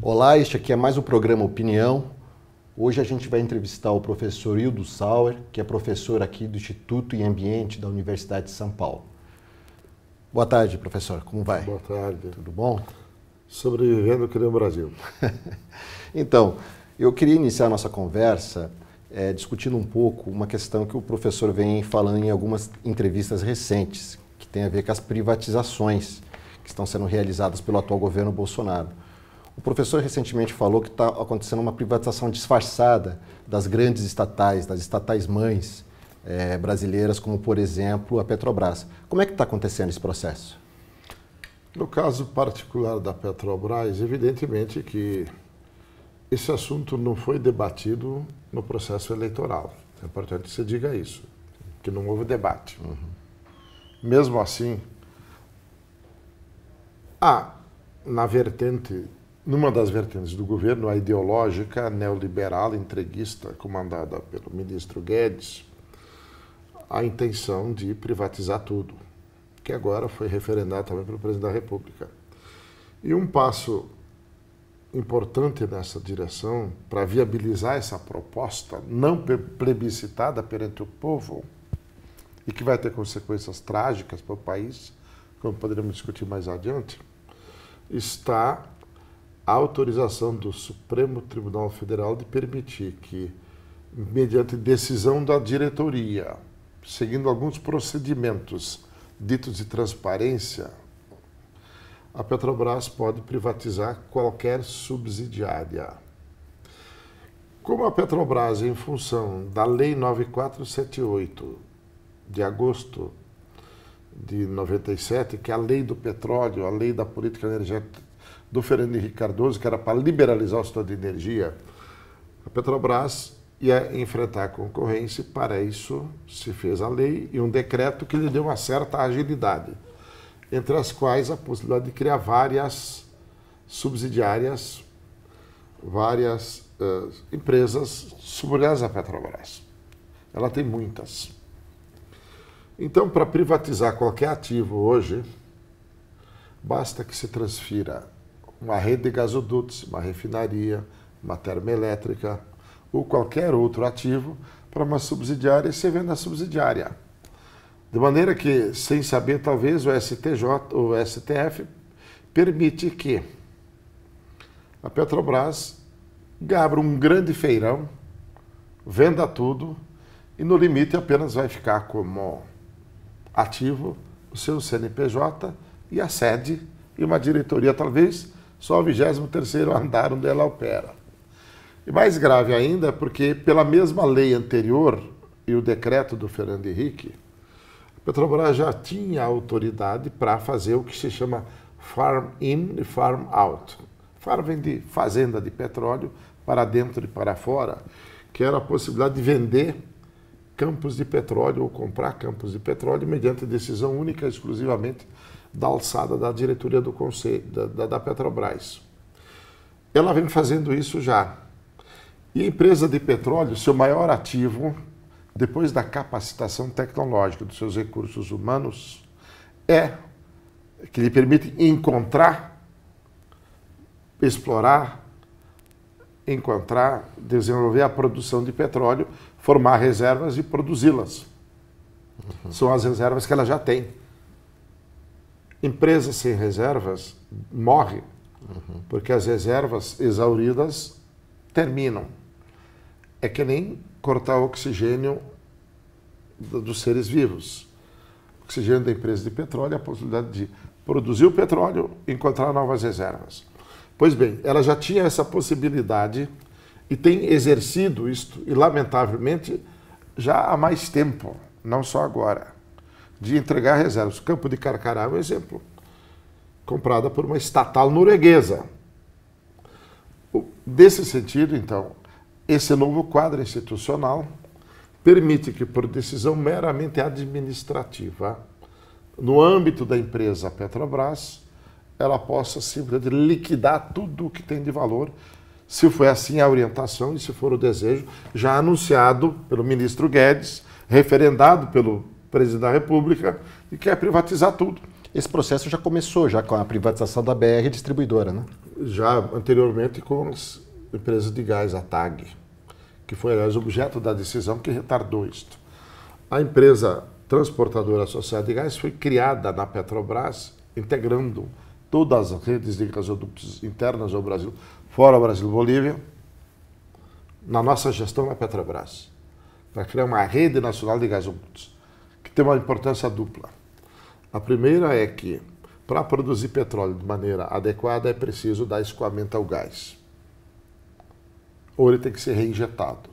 Olá, este aqui é mais um programa Opinião. Hoje a gente vai entrevistar o professor Hildo Sauer, que é professor aqui do Instituto em Ambiente da Universidade de São Paulo. Boa tarde, professor. Como vai? Boa tarde. Tudo bom? Sobrevivendo aqui no Brasil. Então, eu queria iniciar a nossa conversa discutindo um pouco uma questão que o professor vem falando em algumas entrevistas recentes, que tem a ver com as privatizações que estão sendo realizadas pelo atual governo Bolsonaro. O professor recentemente falou que está acontecendo uma privatização disfarçada das grandes estatais, das estatais mães brasileiras, como, por exemplo, a Petrobras. Como é que está acontecendo esse processo? No caso particular da Petrobras, evidentemente que esse assunto não foi debatido no processo eleitoral. É importante que você diga isso, que não houve debate. Mesmo assim, numa das vertentes do governo, a ideológica, neoliberal, entreguista, comandada pelo ministro Guedes, a intenção de privatizar tudo, que agora foi referendado também pelo presidente da República. E um passo importante nessa direção, para viabilizar essa proposta não plebiscitada perante o povo, e que vai ter consequências trágicas para o país, como poderemos discutir mais adiante, está a autorização do Supremo Tribunal Federal de permitir que, mediante decisão da diretoria, seguindo alguns procedimentos ditos de transparência, a Petrobras pode privatizar qualquer subsidiária. Como a Petrobras, em função da Lei 9478, de agosto de 97, que é a lei do petróleo, a lei da política energética do Fernando Henrique Cardoso, que era para liberalizar o setor de energia, a Petrobras ia enfrentar a concorrência e, para isso, se fez a lei e um decreto que lhe deu uma certa agilidade, entre as quais a possibilidade de criar várias subsidiárias, várias empresas subsidiárias à Petrobras. Ela tem muitas. Então, para privatizar qualquer ativo hoje, basta que se transfira uma rede de gasodutos, uma refinaria, uma termoelétrica ou qualquer outro ativo para uma subsidiária e você vende a subsidiária. De maneira que, sem saber, talvez o STJ, o STF, permite que a Petrobras abra um grande feirão, venda tudo e, no limite, apenas vai ficar como ativo o seu CNPJ e a sede e uma diretoria, talvez, só o 23º andar onde ela opera. E mais grave ainda, porque pela mesma lei anterior e o decreto do Fernando Henrique, a Petrobras já tinha autoridade para fazer o que se chama farm-in e farm-out. Farm vem de fazenda de petróleo para dentro e para fora, que era a possibilidade de vender campos de petróleo ou comprar campos de petróleo mediante decisão única e exclusivamente da alçada da diretoria do Conselho, da Petrobras. Ela vem fazendo isso já. E a empresa de petróleo, seu maior ativo, depois da capacitação tecnológica dos seus recursos humanos, é que lhe permite encontrar, explorar, desenvolver a produção de petróleo, formar reservas e produzi-las. São as reservas que ela já tem. Empresa sem reservas morre, porque as reservas exauridas terminam. É que nem cortar o oxigênio dos seres vivos. O oxigênio da empresa de petróleo é a possibilidade de produzir o petróleo e encontrar novas reservas. Pois bem, ela já tinha essa possibilidade e tem exercido isto, e lamentavelmente já há mais tempo, não só agora, de entregar reservas. O Campo de Carcará é um exemplo, comprada por uma estatal norueguesa. Desse sentido, então, esse novo quadro institucional permite que, por decisão meramente administrativa, no âmbito da empresa Petrobras, ela possa simplesmente liquidar tudo o que tem de valor, se foi assim a orientação e se for o desejo, já anunciado pelo ministro Guedes, referendado pelo presidente da República, e quer privatizar tudo. Esse processo já começou já com a privatização da BR Distribuidora, né? já anteriormente com as empresas de gás, a TAG, que foi, aliás, objeto da decisão que retardou isto. A empresa transportadora associada de gás foi criada na Petrobras, integrando todas as redes de gasodutos internas ao Brasil, fora o Brasil e Bolívia, na nossa gestão na Petrobras, para criar uma rede nacional de gasodutos, que tem uma importância dupla. A primeira é que, para produzir petróleo de maneira adequada, é preciso dar escoamento ao gás. Ou ele tem que ser reinjetado.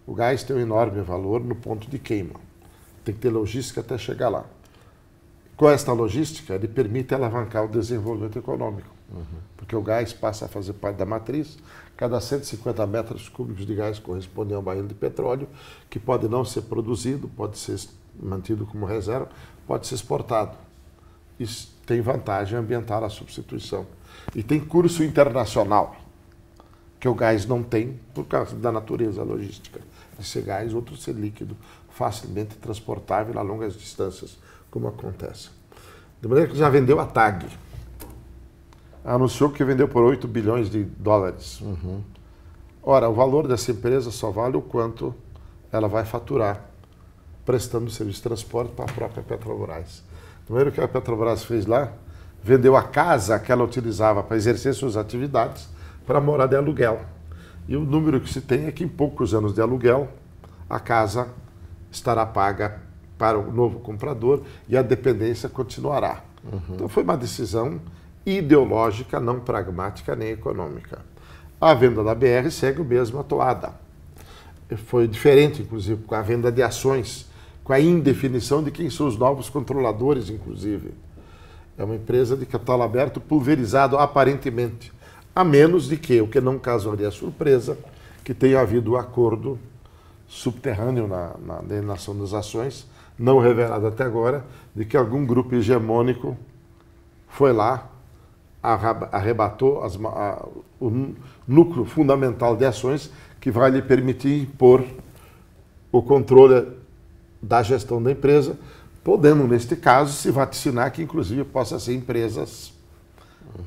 O gás tem um enorme valor no ponto de queima. Tem que ter logística até chegar lá. Com esta logística, ele permite alavancar o desenvolvimento econômico. Porque o gás passa a fazer parte da matriz. Cada 150 metros cúbicos de gás corresponde a um barril de petróleo, que pode não ser produzido, pode ser mantido como reserva, pode ser exportado. Isso tem vantagem ambiental a substituição. E tem curso internacional, que o gás não tem por causa da natureza logística. De ser gás, outro ser líquido, facilmente transportável a longas distâncias, como acontece. De maneira que já vendeu a TAG. Anunciou que vendeu por 8 bilhões de dólares. Ora, o valor dessa empresa só vale o quanto ela vai faturar, prestando serviço de transporte para a própria Petrobras. Primeiro que a Petrobras fez lá, vendeu a casa que ela utilizava para exercer suas atividades para morar de aluguel. E o número que se tem é que em poucos anos de aluguel, a casa estará paga para o novo comprador e a dependência continuará. Então foi uma decisão ideológica, não pragmática nem econômica. A venda da BR segue a mesma toada. Foi diferente, inclusive, com a venda de ações, com a indefinição de quem são os novos controladores, inclusive. É uma empresa de capital aberto pulverizado, aparentemente, a menos de que, o que não causaria surpresa, que tenha havido um acordo subterrâneo na alienação das ações, não revelado até agora, de que algum grupo hegemônico foi lá, arrebatou o núcleo fundamental de ações que vai lhe permitir impor o controle da gestão da empresa, podendo, neste caso, se vaticinar que, inclusive, possa ser empresas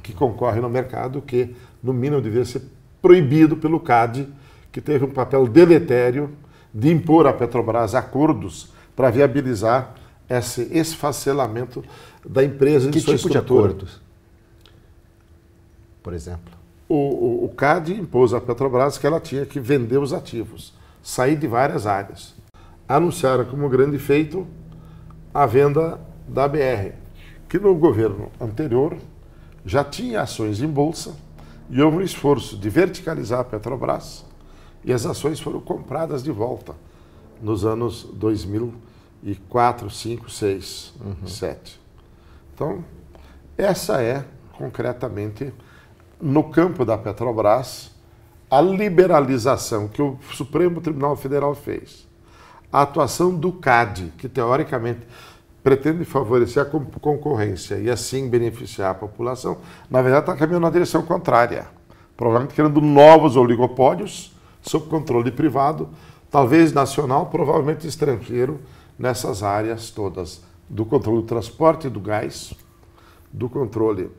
que concorrem no mercado, que, no mínimo, deveria ser proibido pelo CAD, que teve um papel deletério de impor à Petrobras acordos para viabilizar esse esfacelamento da empresa e de sua estrutura. Que tipo de acordos, por exemplo? O CAD impôs à Petrobras que ela tinha que vender os ativos, sair de várias áreas. Anunciaram como grande feito a venda da BR, que no governo anterior já tinha ações em bolsa e houve um esforço de verticalizar a Petrobras e as ações foram compradas de volta nos anos 2004, 5, 6, 7. Então, essa é, concretamente, no campo da Petrobras, a liberalização que o Supremo Tribunal Federal fez. A atuação do CAD, que teoricamente pretende favorecer a concorrência e assim beneficiar a população, na verdade está caminhando na direção contrária. Provavelmente criando novos oligopódios sob controle privado, talvez nacional, provavelmente estrangeiro, nessas áreas todas, do controle do transporte do gás, do controle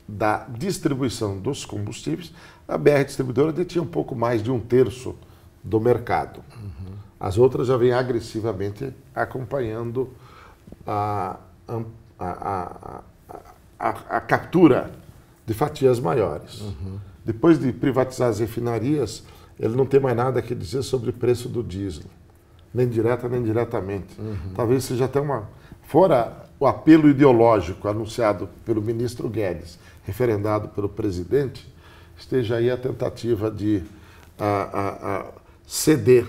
da distribuição dos combustíveis. A BR Distribuidora detinha um pouco mais de 1/3 do mercado. As outras já vêm agressivamente acompanhando a captura de fatias maiores. Depois de privatizar as refinarias, ele não tem mais nada a dizer sobre o preço do diesel, nem direta nem diretamente. Talvez seja até fora o apelo ideológico anunciado pelo ministro Guedes, referendado pelo presidente, esteja aí a tentativa de ceder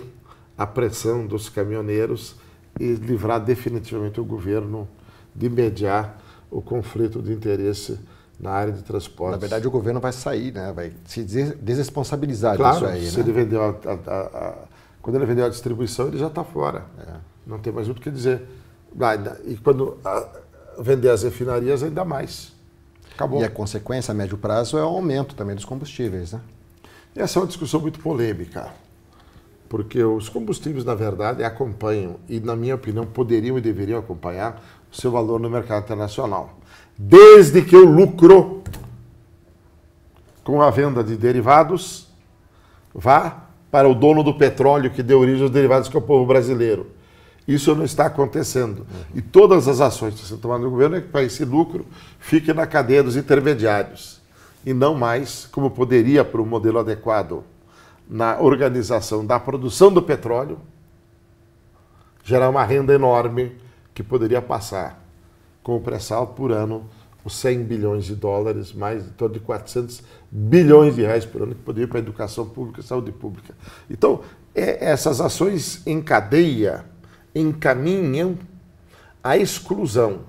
à pressão dos caminhoneiros e livrar definitivamente o governo de mediar o conflito de interesse na área de transporte. Na verdade, o governo vai sair, né? Vai se desresponsabilizar claro, disso aí. Se né? ele vendeu quando ele vendeu a distribuição, ele já está fora. Não tem mais muito o que dizer. E quando vender as refinarias, ainda mais. Acabou. E a consequência a médio prazo é o aumento também dos combustíveis, né? Essa é uma discussão muito polêmica, porque os combustíveis, na verdade, acompanham, e na minha opinião, poderiam e deveriam acompanhar o seu valor no mercado internacional. Desde que o lucro com a venda de derivados, vá para o dono do petróleo que deu origem aos derivados, que é o povo brasileiro. Isso não está acontecendo. E todas as ações que estão tomadas no governo é que para esse lucro fique na cadeia dos intermediários. E não mais, como poderia, para um modelo adequado, na organização da produção do petróleo, gerar uma renda enorme que poderia passar com o pré-sal por ano os 100 bilhões de dólares, mais em torno de 400 bilhões de reais por ano, que poderia ir para a educação pública e saúde pública. Então, essas ações em cadeia encaminham a exclusão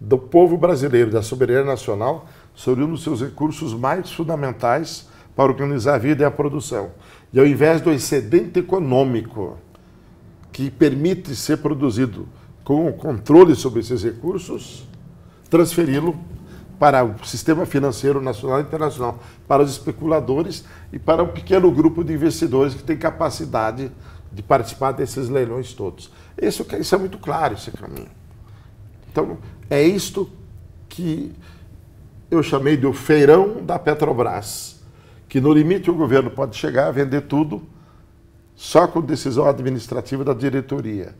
do povo brasileiro, da soberania nacional, sobre um dos seus recursos mais fundamentais para organizar a vida e a produção. E ao invés do excedente econômico que permite ser produzido com o controle sobre esses recursos, transferi-lo para o sistema financeiro nacional e internacional, para os especuladores e para um pequeno grupo de investidores que tem capacidade de participar desses leilões todos. Isso é muito claro, esse caminho. Então, é isto que eu chamei de o feirão da Petrobras, que no limite o governo pode chegar a vender tudo só com decisão administrativa da diretoria.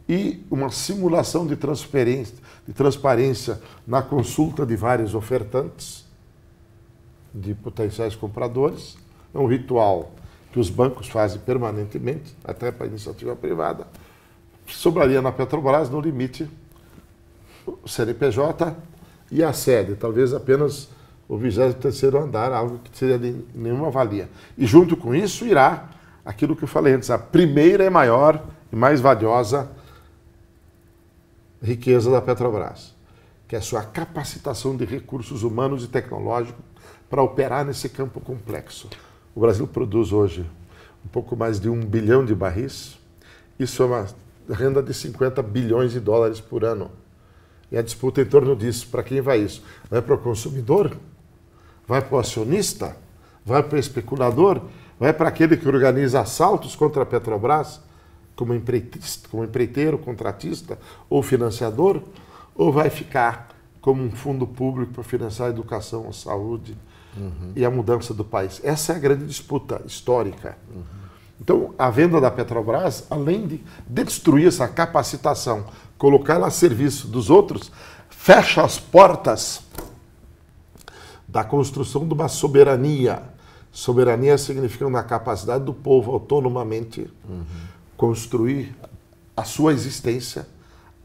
E uma simulação de transparência na consulta de vários ofertantes, de potenciais compradores. É um ritual que os bancos fazem permanentemente, até para a iniciativa privada. Sobraria na Petrobras, no limite, o CNPJ e a sede, talvez apenas o 23º andar, algo que seria de nenhuma valia. E junto com isso irá aquilo que eu falei antes, a primeira e maior e mais valiosa riqueza da Petrobras, que é a sua capacitação de recursos humanos e tecnológicos para operar nesse campo complexo. O Brasil produz hoje um pouco mais de 1 bilhão de barris. Isso é uma renda de 50 bilhões de dólares por ano. E a disputa em torno disso, para quem vai isso? Vai para o consumidor? Vai para o acionista? Vai para o especulador? Vai para aquele que organiza assaltos contra a Petrobras? Como empreiteiro, contratista ou financiador, ou vai ficar como um fundo público para financiar a educação, a saúde e a mudança do país? Essa é a grande disputa histórica. Então, a venda da Petrobras, além de destruir essa capacitação, colocá-la a serviço dos outros, fecha as portas da construção de uma soberania. Soberania significando a capacidade do povo autonomamente construir a sua existência,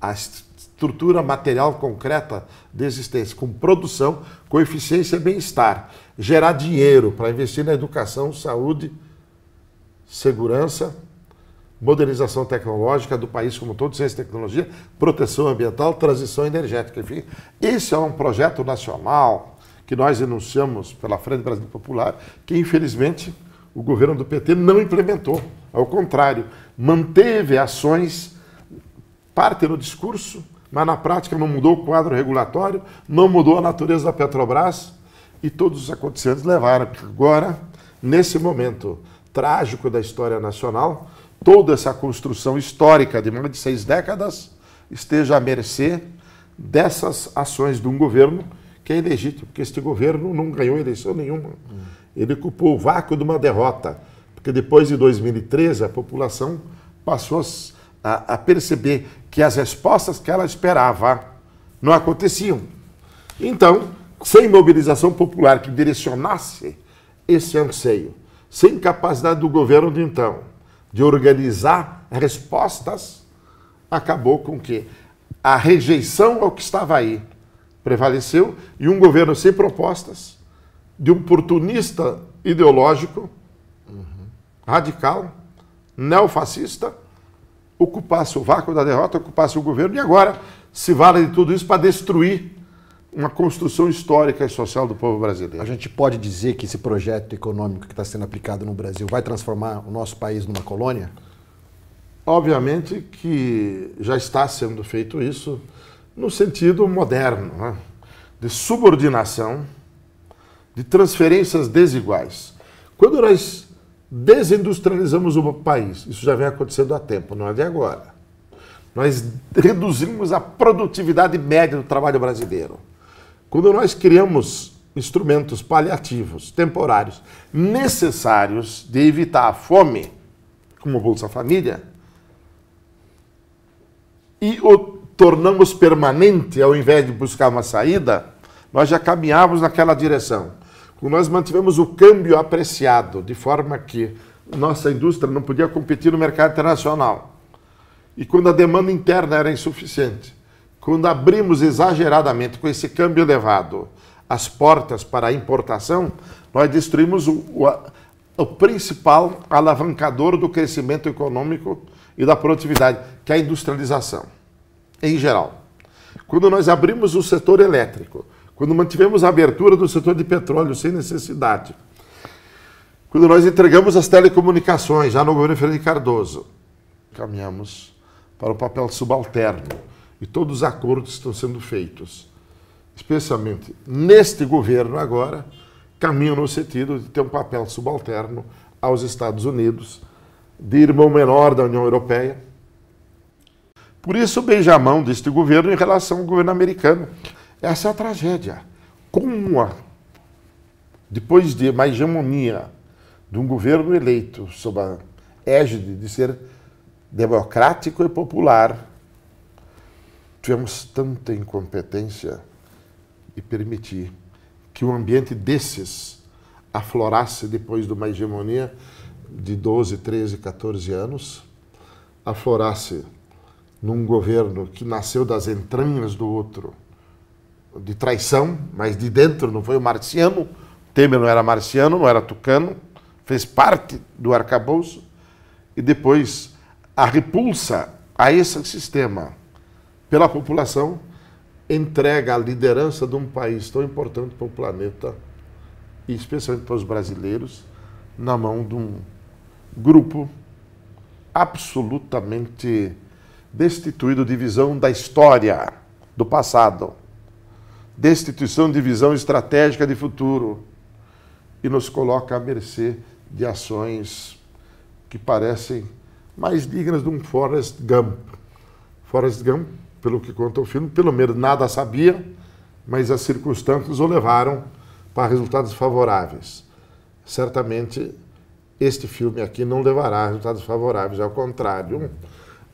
a estrutura material concreta de existência, com produção, com eficiência e bem-estar, gerar dinheiro para investir na educação, saúde, segurança, modernização tecnológica do país como todo, ciência e tecnologia, proteção ambiental, transição energética, enfim. Esse é um projeto nacional que nós enunciamos pela Frente Brasil Popular, que infelizmente o governo do PT não implementou. Ao contrário, manteve ações, parte no discurso, mas na prática não mudou o quadro regulatório, não mudou a natureza da Petrobras e todos os acontecimentos levaram que agora, nesse momento trágico da história nacional, toda essa construção histórica de mais de 6 décadas esteja à mercê dessas ações de um governo que é ilegítimo, porque este governo não ganhou eleição nenhuma. Ele ocupou o vácuo de uma derrota, porque depois de 2013 a população passou a perceber que as respostas que ela esperava não aconteciam. Então, sem mobilização popular que direcionasse esse anseio, sem capacidade do governo de então de organizar respostas, acabou com que a rejeição ao que estava aí prevaleceu e um governo sem propostas, de um oportunista ideológico, radical, neofascista, ocupasse o vácuo da derrota, ocupasse o governo e agora se vale de tudo isso para destruir uma construção histórica e social do povo brasileiro. A gente pode dizer que esse projeto econômico que está sendo aplicado no Brasil vai transformar o nosso país numa colônia? Obviamente que já está sendo feito isso no sentido moderno, né? De subordinação, de transferências desiguais. Quando nós desindustrializamos o país, isso já vem acontecendo há tempo, não é de agora. Nós reduzimos a produtividade média do trabalho brasileiro. Quando nós criamos instrumentos paliativos, temporários, necessários de evitar a fome, como o Bolsa Família, e o tornamos permanente ao invés de buscar uma saída, nós já caminhávamos naquela direção. Nós mantivemos o câmbio apreciado, de forma que nossa indústria não podia competir no mercado internacional. E quando a demanda interna era insuficiente, quando abrimos exageradamente com esse câmbio elevado as portas para a importação, nós destruímos o principal alavancador do crescimento econômico e da produtividade, que é a industrialização, em geral. Quando nós abrimos o setor elétrico, quando mantivemos a abertura do setor de petróleo sem necessidade, quando nós entregamos as telecomunicações, já no governo Fernando Cardoso, caminhamos para o papel subalterno. E todos os acordos estão sendo feitos, especialmente neste governo agora, caminham no sentido de ter um papel subalterno aos Estados Unidos, de irmão menor da União Europeia. Por isso, beija a mão deste governo em relação ao governo americano. Essa é a tragédia. Depois de uma hegemonia de um governo eleito sob a égide de ser democrático e popular, tivemos tanta incompetência e permitir que um ambiente desses aflorasse depois de uma hegemonia de 12, 13, 14 anos, aflorasse num governo que nasceu das entranhas do outro, de traição, mas de dentro, não foi o marciano. Temer não era marciano, não era tucano, fez parte do arcabouço, e depois a repulsa a esse sistema pela população entrega a liderança de um país tão importante para o planeta, e especialmente para os brasileiros, na mão de um grupo absolutamente destituído de visão da história, do passado, destituição de visão estratégica de futuro, e nos coloca à mercê de ações que parecem mais dignas de um Forrest Gump. Forrest Gump, pelo que conta o filme, pelo menos nada sabia, mas as circunstâncias o levaram para resultados favoráveis. Certamente, este filme aqui não levará a resultados favoráveis, ao contrário.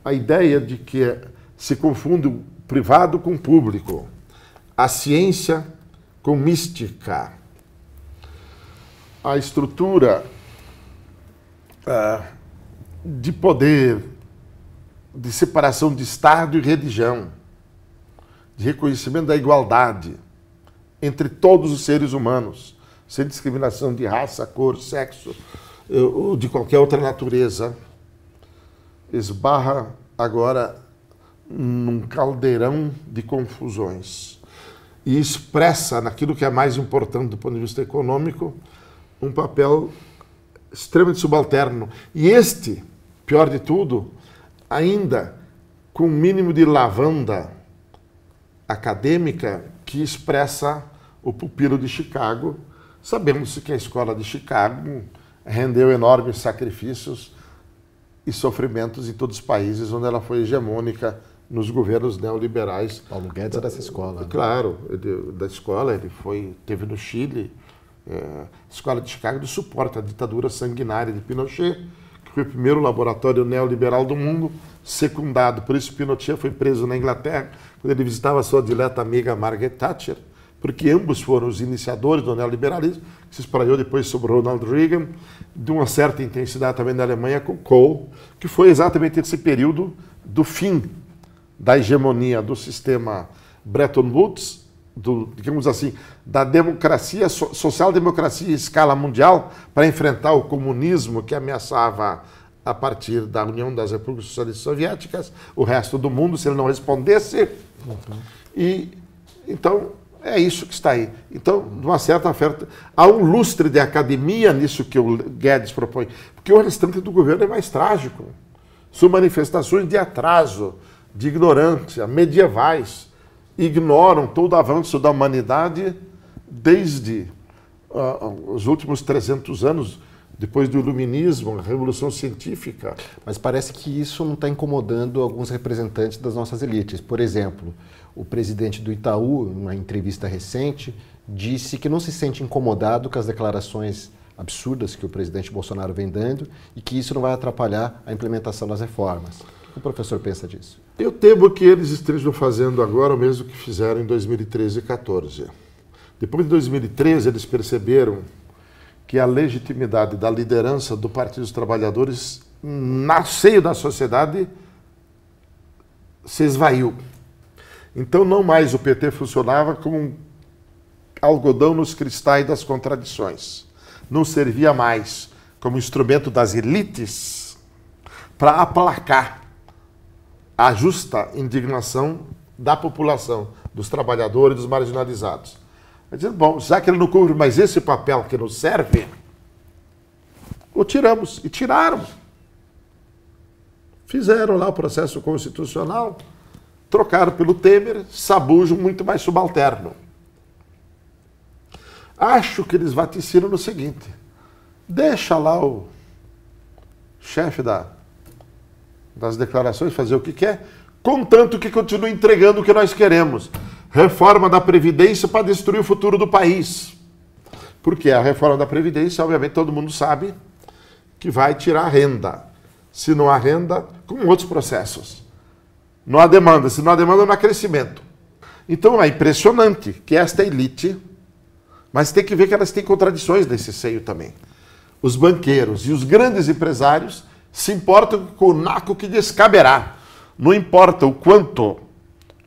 A ideia de que se confunde o privado com o público, a ciência com mística, a estrutura de poder, de separação de Estado e religião, de reconhecimento da igualdade entre todos os seres humanos, sem discriminação de raça, cor, sexo ou de qualquer outra natureza, esbarra agora num caldeirão de confusões e expressa, naquilo que é mais importante do ponto de vista econômico, um papel extremamente subalterno. E este, pior de tudo, ainda com um mínimo de lavanda acadêmica que expressa o pupilo de Chicago. Sabemos que a escola de Chicago rendeu enormes sacrifícios e sofrimentos em todos os países onde ela foi hegemônica nos governos neoliberais. Paulo Guedes é dessa escola. Claro, da escola, teve no Chile, a escola de Chicago de suporte à ditadura sanguinária de Pinochet, que foi o primeiro laboratório neoliberal do mundo, secundado. Por isso Pinochet foi preso na Inglaterra, quando ele visitava sua dileta amiga Margaret Thatcher, porque ambos foram os iniciadores do neoliberalismo, que se espraiou depois sobre Ronald Reagan, de uma certa intensidade também na Alemanha com Kohl, que foi exatamente esse período do fim da hegemonia do sistema Bretton Woods, digamos assim, da democracia, social-democracia em escala mundial, para enfrentar o comunismo que ameaçava, a partir da União das Repúblicas Socialistas Soviéticas, o resto do mundo, se ele não respondesse. E, então, é isso que está aí. Então, de uma certa oferta, há um lustre de academia nisso que o Guedes propõe, porque o restante do governo é mais trágico. São manifestações de atraso, de ignorância, medievais, ignoram todo o avanço da humanidade desde os últimos 300 anos depois do iluminismo, a revolução científica. Mas parece que isso não está incomodando alguns representantes das nossas elites. Por exemplo, o presidente do Itaú, em uma entrevista recente, disse que não se sente incomodado com as declarações absurdas que o presidente Bolsonaro vem dando e que isso não vai atrapalhar a implementação das reformas. O que o professor pensa disso? Eu temo que eles estejam fazendo agora o mesmo que fizeram em 2013 e 2014. Depois de 2013, eles perceberam que a legitimidade da liderança do Partido dos Trabalhadores no seio da sociedade se esvaiu. Então, não mais o PT funcionava como um algodão nos cristais das contradições. Não servia mais como instrumento das elites para aplacar a justa indignação da população, dos trabalhadores, dos marginalizados. Dizendo, bom, já que ele não cumpre mais esse papel que nos serve, o tiramos. E tiraram. Fizeram lá o processo constitucional, trocaram pelo Temer, sabujo muito mais subalterno. Acho que eles vaticinam no seguinte, deixa lá o chefe das declarações fazer o que quer, contanto que continue entregando o que nós queremos. Reforma da Previdência para destruir o futuro do país. Porque a reforma da Previdência, obviamente, todo mundo sabe que vai tirar a renda. Se não há renda, com outros processos. Não há demanda. Se não há demanda, não há crescimento. Então é impressionante que esta elite, mas tem que ver que elas têm contradições nesse seio também. Os banqueiros e os grandes empresários se importam com o naco que lhes caberá. Não importa o quanto,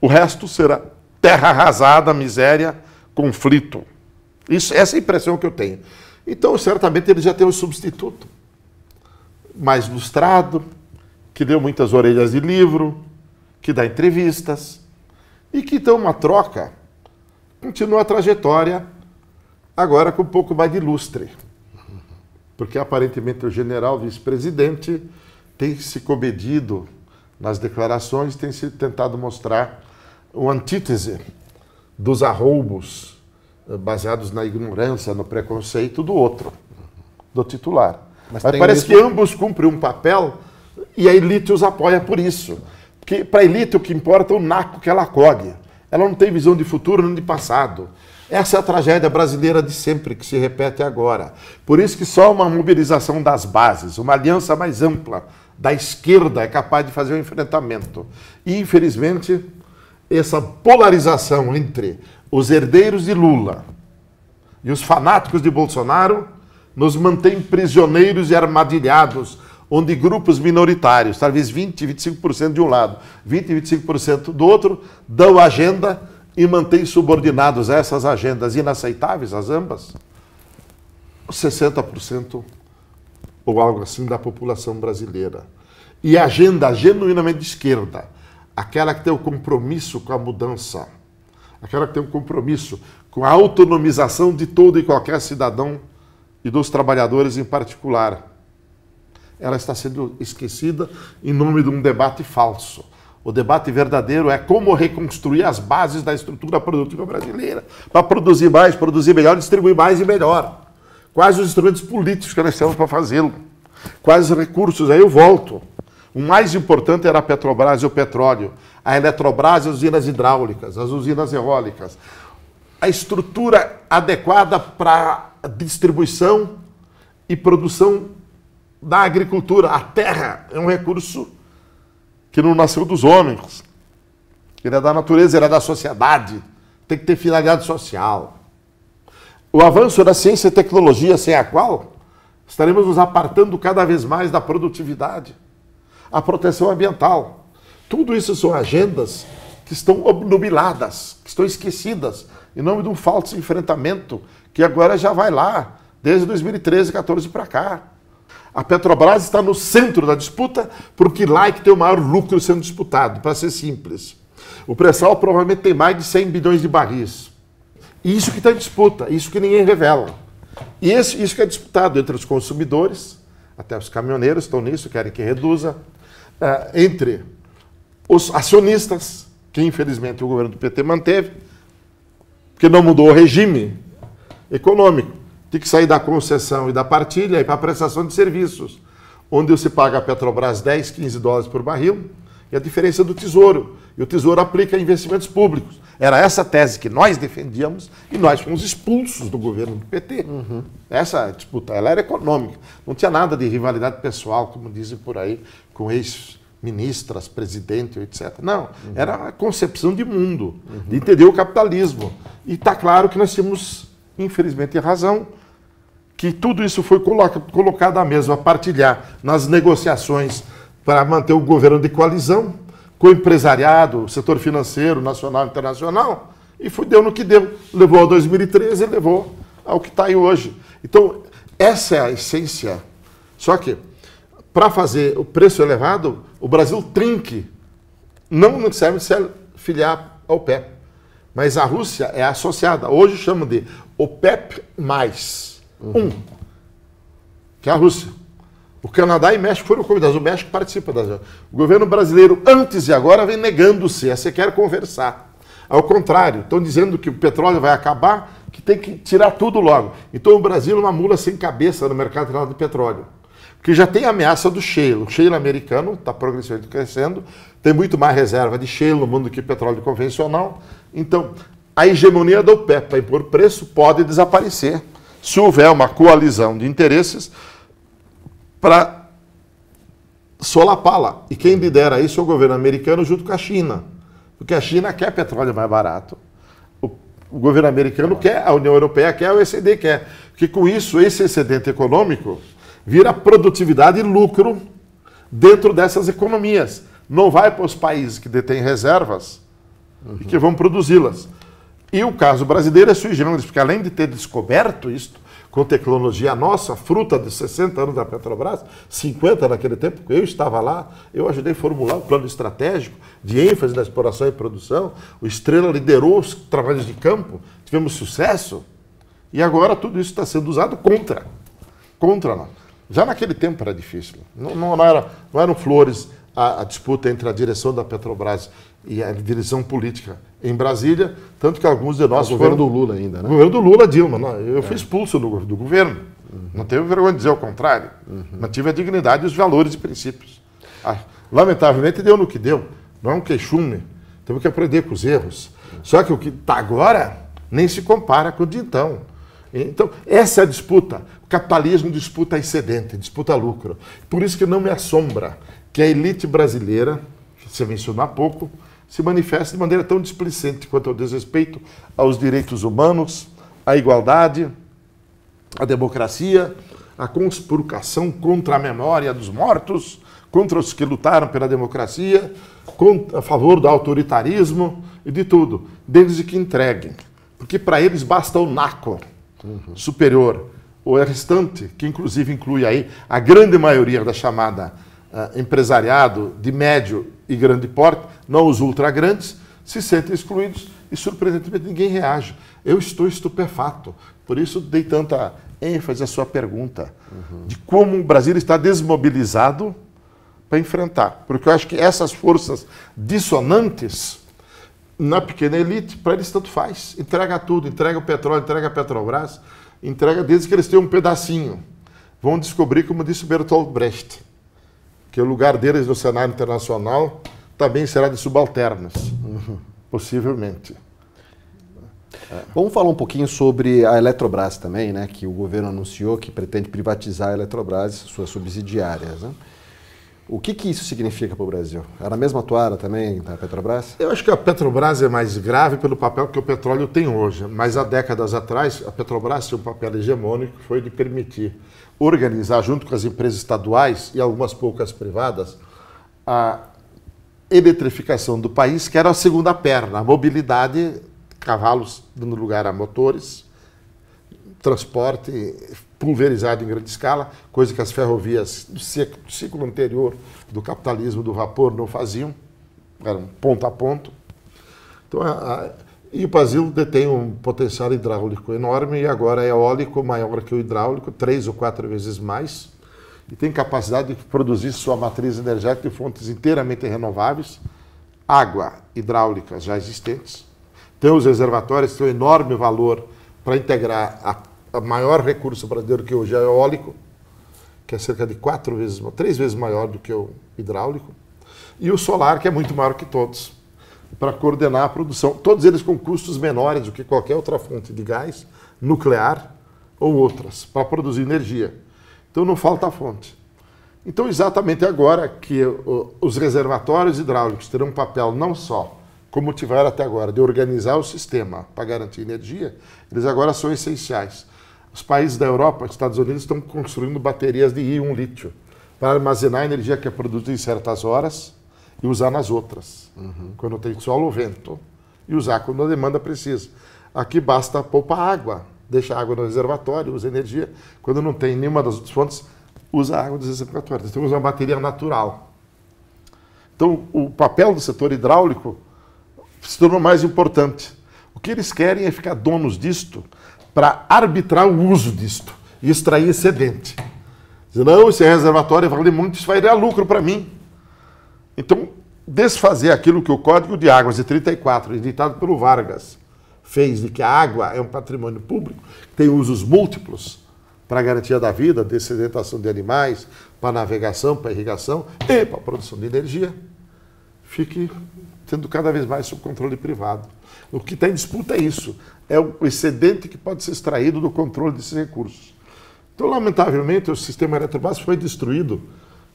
o resto será terra arrasada, miséria, conflito. Essa é a impressão que eu tenho. Então, certamente, ele já tem um substituto mais lustrado, que deu muitas orelhas de livro, que dá entrevistas, e que, então, uma troca, continua a trajetória, agora com um pouco mais de lustre. Porque, aparentemente, o general vice-presidente tem se comedido nas declarações, tem se tentado mostrar uma antítese dos arroubos baseados na ignorância, no preconceito do outro, do titular. Mas parece que ambos cumprem um papel e a elite os apoia por isso. Porque para a elite o que importa é o naco que ela cogue. Ela não tem visão de futuro nem de passado. Essa é a tragédia brasileira de sempre, que se repete agora. Por isso que só uma mobilização das bases, uma aliança mais ampla da esquerda é capaz de fazer um enfrentamento. E, infelizmente, essa polarização entre os herdeiros de Lula e os fanáticos de Bolsonaro nos mantém prisioneiros e armadilhados, onde grupos minoritários, talvez 20, 25% de um lado, 20, 25% do outro, dão agenda e mantêm subordinados a essas agendas inaceitáveis, as ambas, 60% ou algo assim da população brasileira. E a agenda genuinamente de esquerda, aquela que tem o compromisso com a mudança, aquela que tem o compromisso com a autonomização de todo e qualquer cidadão e dos trabalhadores em particular, ela está sendo esquecida em nome de um debate falso. O debate verdadeiro é como reconstruir as bases da estrutura produtiva brasileira para produzir mais, produzir melhor, distribuir mais e melhor. Quais os instrumentos políticos que nós temos para fazê-lo? Quais os recursos? Aí eu volto. O mais importante era a Petrobras e o petróleo, a Eletrobras e as usinas hidráulicas, as usinas eólicas. A estrutura adequada para a distribuição e produção da agricultura. A terra é um recurso que não nasceu dos homens. Ele é da natureza, ele é da sociedade. Tem que ter finalidade social. O avanço da ciência e tecnologia, sem a qual estaremos nos apartando cada vez mais da produtividade. A proteção ambiental. Tudo isso são agendas que estão obnubiladas, que estão esquecidas, em nome de um falso enfrentamento que agora já vai lá, desde 2013, 2014 para cá. A Petrobras está no centro da disputa, porque lá é que tem o maior lucro sendo disputado, para ser simples. O pré-sal provavelmente tem mais de 100 bilhões de barris. E isso que está em disputa, isso que ninguém revela. E isso que é disputado entre os consumidores, até os caminhoneiros estão nisso, querem que reduza, entre os acionistas, que infelizmente o governo do PT manteve, porque não mudou o regime econômico. tem que sair da concessão e da partilha e para a prestação de serviços, onde você paga a Petrobras 10, 15 dólares por barril, e a diferença do Tesouro. E o Tesouro aplica investimentos públicos. Era essa tese que nós defendíamos e nós fomos expulsos do governo do PT. Essa disputa, ela era econômica. Não tinha nada de rivalidade pessoal, como dizem por aí, com ex-ministras, presidente, etc. Não, era a concepção de mundo, de entender o capitalismo. E está claro que nós tínhamos, infelizmente, razão, que tudo isso foi colocado à mesa, a partilhar nas negociações para manter o governo de coalizão, com o empresariado, o setor financeiro, nacional e internacional, e deu no que deu. Levou ao 2013 e levou ao que está aí hoje. Então, essa é a essência. Só que, para fazer o preço elevado, o Brasil trinque. Não necessariamente se filiar ao OPEP. Mas a Rússia é associada. Hoje chamam de OPEP+, que é a Rússia. O Canadá e o México foram convidados. O México participa das... O governo brasileiro, antes e agora, vem negando-se a sequer conversar. Ao contrário, estão dizendo que o petróleo vai acabar, que tem que tirar tudo logo. Então o Brasil é uma mula sem cabeça no mercado internacional de petróleo. Porque já tem a ameaça do shale. O shale americano está progressivamente crescendo, tem muito mais reserva de shale no mundo do que petróleo convencional. Então, a hegemonia da OPEP para impor preço pode desaparecer se houver uma coalizão de interesses para solapá-la. E quem lidera isso é o governo americano junto com a China. Porque a China quer petróleo mais barato. O governo americano quer, a União Europeia quer, a OECD quer. Porque com isso, esse excedente econômico vira produtividade e lucro dentro dessas economias. Não vai para os países que detêm reservas e que vão produzi-las. E o caso brasileiro é sui generis, porque além de ter descoberto isto, com tecnologia nossa, fruta de 60 anos da Petrobras, 50 naquele tempo, eu estava lá, eu ajudei a formular o plano estratégico de ênfase na exploração e produção, o Estrela liderou os trabalhos de campo, tivemos sucesso, e agora tudo isso está sendo usado contra nós. Já naquele tempo era difícil, não eram flores a disputa entre a direção da Petrobras e a direção política em Brasília, tanto que alguns de nós... O governo do Lula ainda, né? O governo do Lula, Dilma. Eu fui expulso do governo. Não teve vergonha de dizer o contrário. Mantive a dignidade e os valores e princípios. Lamentavelmente deu no que deu. Não é um queixume. Temos que aprender com os erros. Só que o que está agora nem se compara com o de então. Então, essa é a disputa. O capitalismo disputa excedente, disputa lucro. Por isso que não me assombra que a elite brasileira, que você mencionou há pouco, se manifesta de maneira tão displicente quanto ao desrespeito aos direitos humanos, à igualdade, à democracia, à conspurcação contra a memória dos mortos, contra os que lutaram pela democracia, a favor do autoritarismo e de tudo, desde que entreguem. Porque para eles basta o naco superior. O restante, que inclusive inclui aí a grande maioria da chamada empresariado de médio e grande porte, não os ultra grandes, se sentem excluídos e, surpreendentemente, ninguém reage. Eu estou estupefato. Por isso, dei tanta ênfase à sua pergunta de como o Brasil está desmobilizado para enfrentar. Porque eu acho que essas forças dissonantes na pequena elite, para eles tanto faz. Entrega tudo, entrega o petróleo, entrega a Petrobras, entrega desde que eles tenham um pedacinho. Vão descobrir, como disse Bertolt Brecht, que o lugar deles no cenário internacional também será de subalternos, possivelmente. Vamos falar um pouquinho sobre a Eletrobras também, né? Que o governo anunciou que pretende privatizar a Eletrobras e suas subsidiárias, né? O que isso significa para o Brasil? É na mesma toada também da Petrobras? Eu acho que a Petrobras é mais grave pelo papel que o petróleo tem hoje, mas há décadas atrás a Petrobras tinha um papel hegemônico que foi de permitir organizar, junto com as empresas estaduais e algumas poucas privadas, a eletrificação do país, que era a segunda perna, a mobilidade, cavalos dando lugar a motores, transporte pulverizado em grande escala, coisa que as ferrovias do ciclo anterior do capitalismo do vapor não faziam, eram ponto a ponto. Então, e o Brasil detém um potencial hidráulico enorme e agora é eólico maior que o hidráulico, 3 ou 4 vezes mais, e tem capacidade de produzir sua matriz energética de fontes inteiramente renováveis, água hidráulica já existentes, tem os reservatórios que têm um enorme valor para integrar o maior recurso brasileiro que hoje é eólico, que é cerca de 3 vezes maior do que o hidráulico, e o solar, que é muito maior que todos, para coordenar a produção. Todos eles com custos menores do que qualquer outra fonte de gás, nuclear ou outras, para produzir energia. Então não falta fonte. Então exatamente agora que os reservatórios hidráulicos terão um papel não só, como tiveram até agora, de organizar o sistema para garantir energia, eles agora são essenciais. Os países da Europa, Estados Unidos, estão construindo baterias de íon lítio para armazenar a energia que é produzida em certas horas e usar nas outras, quando tem sol ou vento, e usar quando a demanda precisa. Aqui basta poupar água, deixa a água no reservatório, usa energia. Quando não tem nenhuma das outras fontes, usa a água dos reservatórios. Então, usa uma bateria natural. Então, o papel do setor hidráulico se tornou mais importante. O que eles querem é ficar donos disto para arbitrar o uso disto e extrair excedente. Dizer, não, esse reservatório vale muito, isso vai dar lucro para mim. Então, desfazer aquilo que o Código de Águas de 34, editado pelo Vargas, fez de que a água é um patrimônio público, que tem usos múltiplos para a garantia da vida, dessedentação de animais, para navegação, para irrigação e para a produção de energia, fique tendo cada vez mais sob controle privado. O que está em disputa é isso, é o excedente que pode ser extraído do controle desses recursos. Então, lamentavelmente, o sistema Eletrobras foi destruído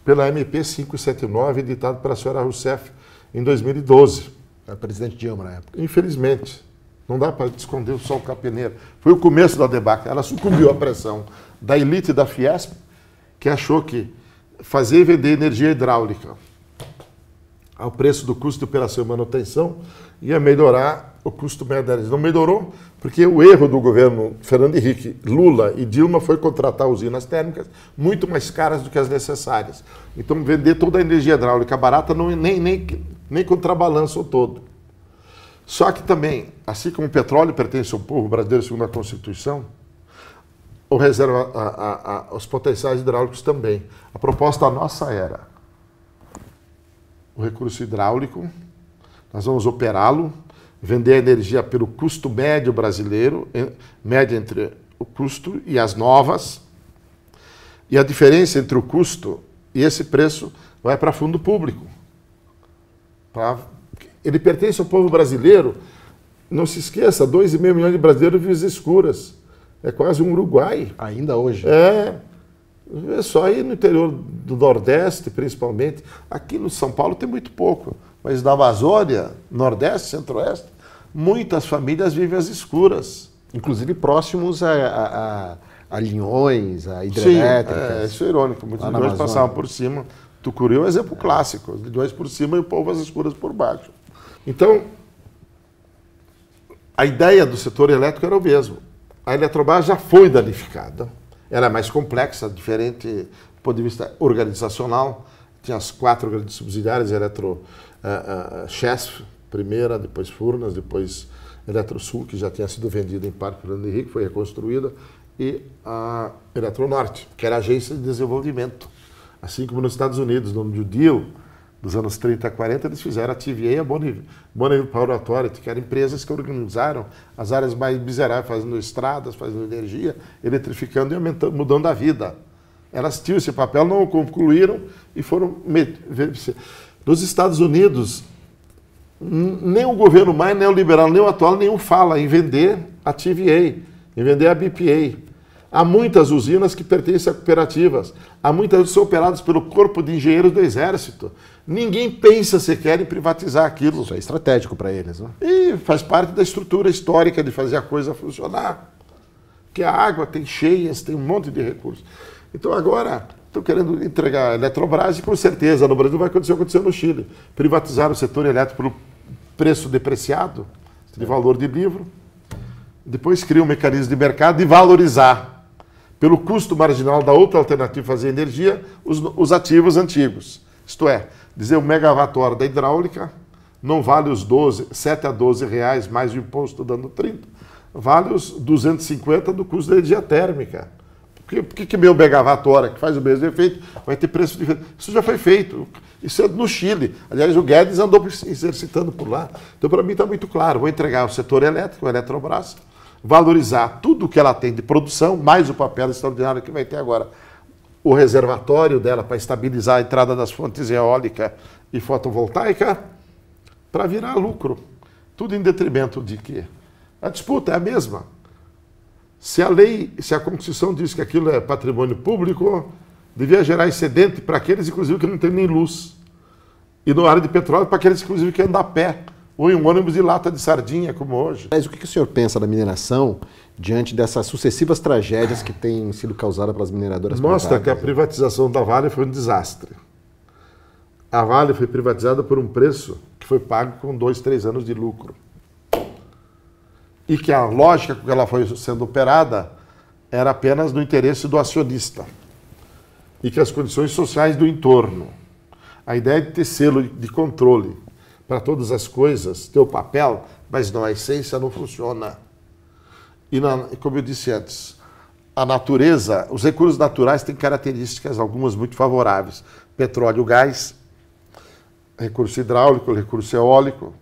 pela MP 579, editada pela senhora Rousseff em 2012. Era presidente Dilma na época. Infelizmente. Não dá para esconder o sol com a peneira. Foi o começo da debacle. Ela sucumbiu à pressão da elite da Fiesp, que achou que fazer e vender energia hidráulica ao preço do custo de operação e manutenção ia melhorar o custo médio da energia. Não melhorou, porque o erro do governo Fernando Henrique, Lula e Dilma foi contratar usinas térmicas muito mais caras do que as necessárias. Então, vender toda a energia hidráulica barata nem contrabalança o todo. Só que também, assim como o petróleo pertence ao povo brasileiro segundo a Constituição, os potenciais hidráulicos também. A proposta nossa era o recurso hidráulico, nós vamos operá-lo, vender a energia pelo custo médio brasileiro, média entre o custo e as novas, e a diferença entre o custo e esse preço vai para fundo público. Ele pertence ao povo brasileiro, não se esqueça, 2,5 milhões de brasileiros vivem às escuras. É quase um Uruguai. Ainda hoje. É só aí no interior do Nordeste, principalmente. Aqui no São Paulo tem muito pouco. Mas na Amazônia, Nordeste, Centro-Oeste, muitas famílias vivem às escuras. Inclusive próximos a linhões, a hidrelétricas. Sim, isso é irônico. Muitos linhões passavam por cima. Tucuruí é um exemplo clássico. Os linhões por cima e o povo às escuras por baixo. Então, a ideia do setor elétrico era o mesmo. A Eletrobras já foi danificada. Era mais complexa, diferente do ponto de vista organizacional. Tinha as 4 grandes subsidiárias, Chesf, primeira, depois Furnas, depois Eletrosul, que já tinha sido vendida em parte pelo Fernando Henrique, foi reconstruída, e a Eletronorte, que era a agência de desenvolvimento. Assim como nos Estados Unidos, no New Deal, dos anos 30 a 40, eles fizeram a TVA e a Bonneville Power Authority, que eram empresas que organizaram as áreas mais miseráveis, fazendo estradas, fazendo energia, eletrificando e aumentando, mudando a vida. Elas tinham esse papel, não o concluíram e foram... Nos Estados Unidos, nem o governo mais neoliberal, nem o atual, nenhum fala em vender a TVA, em vender a BPA. Há muitas usinas que pertencem a cooperativas, há muitas que são operadas pelo Corpo de Engenheiros do Exército. Ninguém pensa sequer em privatizar aquilo. Isso é estratégico para eles, né? E faz parte da estrutura histórica de fazer a coisa funcionar. Porque a água tem cheias, tem um monte de recursos. Então agora estão querendo entregar a Eletrobras e com certeza no Brasil vai acontecer o que aconteceu no Chile. Privatizar o setor elétrico pelo preço depreciado, de valor de livro. Depois cria um mecanismo de mercado de valorizar pelo custo marginal da outra alternativa de fazer energia, os ativos antigos. Isto é, dizer o megawatt-hora da hidráulica não vale os 7 a 12 reais mais o imposto dando 30, vale os 250 do custo da energia térmica. Por que meu megawatt-hora, que faz o mesmo efeito, vai ter preço diferente? Isso já foi feito. Isso é no Chile. Aliás, o Guedes andou exercitando por lá. Então, para mim, está muito claro. Vou entregar o setor elétrico, a Eletrobras, valorizar tudo que ela tem de produção, mais o papel extraordinário que vai ter agora. O reservatório dela para estabilizar a entrada das fontes eólica e fotovoltaica, para virar lucro. Tudo em detrimento de quê? A disputa é a mesma. Se a Constituição diz que aquilo é patrimônio público, devia gerar excedente para aqueles, inclusive, que não têm nem luz. E no área de petróleo, para aqueles, inclusive, que andam a pé, ou em um ônibus de lata de sardinha, como hoje. Mas o que o senhor pensa da mineração diante dessas sucessivas tragédias que têm sido causadas pelas mineradoras privadas? Mostra que a privatização da Vale foi um desastre. A Vale foi privatizada por um preço que foi pago com 2, 3 anos de lucro. E que a lógica com que ela foi sendo operada era apenas no interesse do acionista. E que as condições sociais do entorno, a ideia de ter selo de controle para todas as coisas, ter o papel, mas não, a essência não funciona. E como eu disse antes, a natureza, os recursos naturais têm características, algumas muito favoráveis. Petróleo, gás, recurso hidráulico, recurso eólico,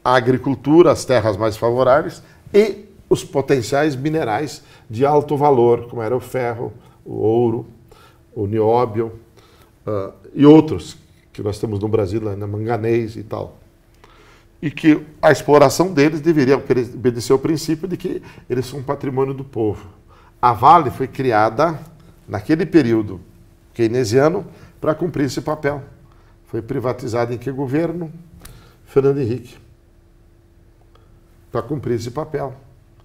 a agricultura, as terras mais favoráveis e os potenciais minerais de alto valor, como era o ferro, o ouro, o nióbio e outros que nós temos no Brasil, na manganês e tal. E que a exploração deles deveria obedecer ao princípio de que eles são patrimônio do povo. A Vale foi criada naquele período keynesiano para cumprir esse papel. Foi privatizada em que governo? Fernando Henrique. Para cumprir esse papel.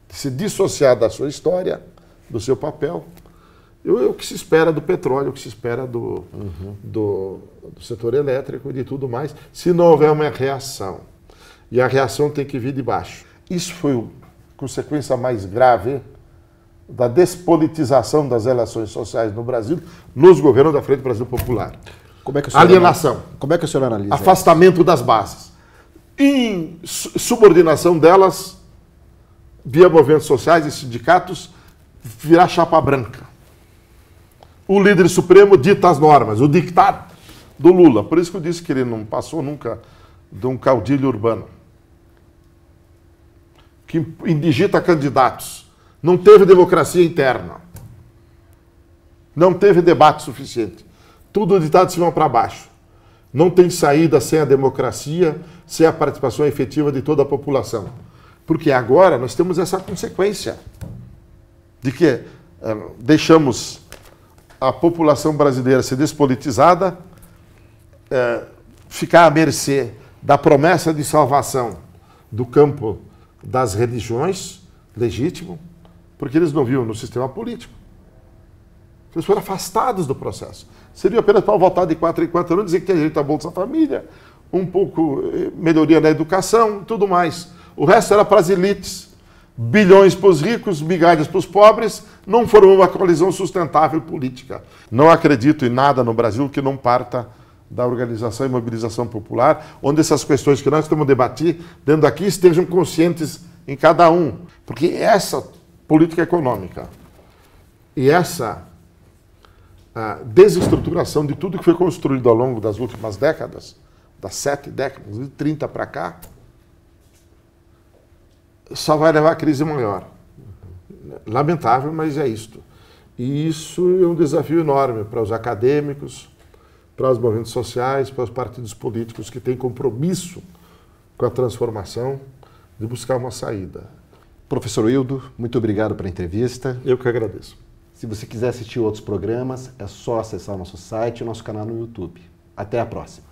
Se dissociar da sua história, do seu papel. O que se espera do petróleo, o que se espera do setor elétrico e de tudo mais, se não houver uma reação. E a reação tem que vir de baixo. Isso foi a consequência mais grave da despolitização das relações sociais no Brasil, nos governos da Frente Brasil Popular. Como é que o senhor alienação. Como é que o senhor analisa? Afastamento das bases. Em subordinação delas, via movimentos sociais e sindicatos, virar chapa branca. O líder supremo dita as normas, o dictar do Lula. Por isso que eu disse que ele não passou nunca de um caudilho urbano. Que indigita candidatos. Não teve democracia interna. Não teve debate suficiente. Tudo ditado de cima para baixo. Não tem saída sem a democracia, sem a participação efetiva de toda a população. Porque agora nós temos essa consequência de que deixamos a população brasileira ser despolitizada, ficar à mercê da promessa de salvação do campo das religiões, legítimo, porque eles não viam no sistema político. Eles foram afastados do processo. Seria apenas para votar de 4 em 4 anos, dizer que tem direito à Bolsa Família, um pouco melhoria na educação, tudo mais. O resto era para as elites. Bilhões para os ricos, migalhas para os pobres, não formou uma coalizão sustentável política. Não acredito em nada no Brasil que não parta da organização e mobilização popular, onde essas questões que nós estamos debatendo dentro daqui estejam conscientes em cada um. Porque essa política econômica e essa desestruturação de tudo que foi construído ao longo das últimas décadas, das 7 décadas, de 30 para cá, só vai levar a crise maior. Lamentável, mas é isto. E isso é um desafio enorme para os acadêmicos, para os movimentos sociais, para os partidos políticos que têm compromisso com a transformação de buscar uma saída. Professor Wildo, muito obrigado pela entrevista. Eu que agradeço. Se você quiser assistir outros programas, é só acessar o nosso site e o nosso canal no YouTube. Até a próxima.